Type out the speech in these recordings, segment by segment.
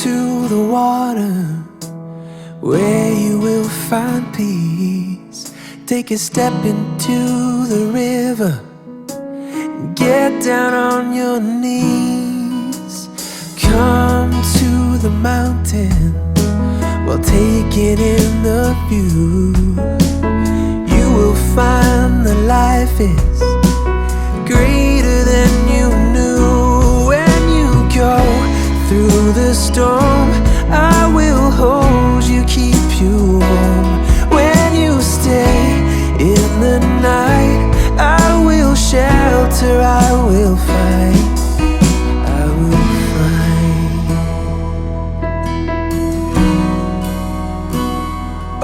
to the water where you will find peace. Take a step into the river, get down on your knees. Come to the mountain while taking in the view. You will find that life is greater than you knew. When you go through the storm, I will hold you, keep you warm. When you stay in the night, I will shelter, I will fight, I will fight.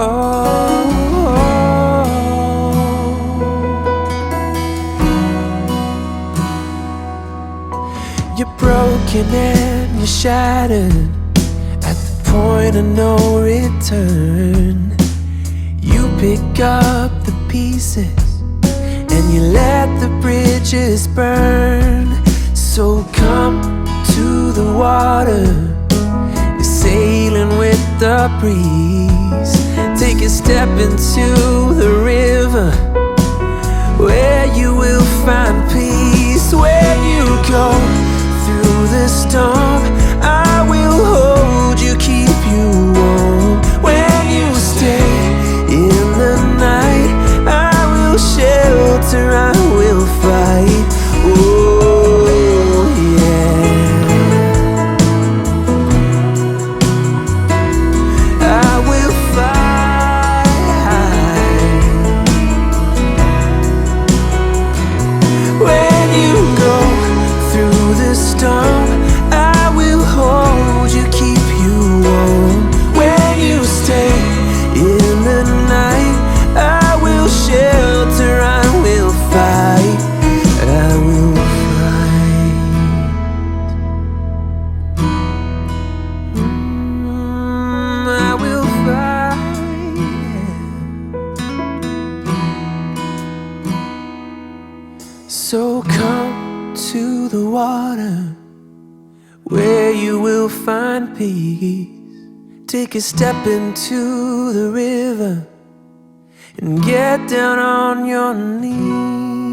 Oh, you're broken and you're shattered at the point of no return. You pick up the pieces and you let the bridges burn. So come to the water, you're sailing with the breeze. Take a step into the river where you will find peace. When you go through the storm, I will hold you, keep you warm. When you stay in the night, I will shelter, I will fight. Oh yeah, I will fight. When you go through the storm, I will hold you, keep you warm. When you stay in the night, I will shelter, I will fight, I will fight. I will fight. So come to the water where you will find peace. Take a step into the river and get down on your knees.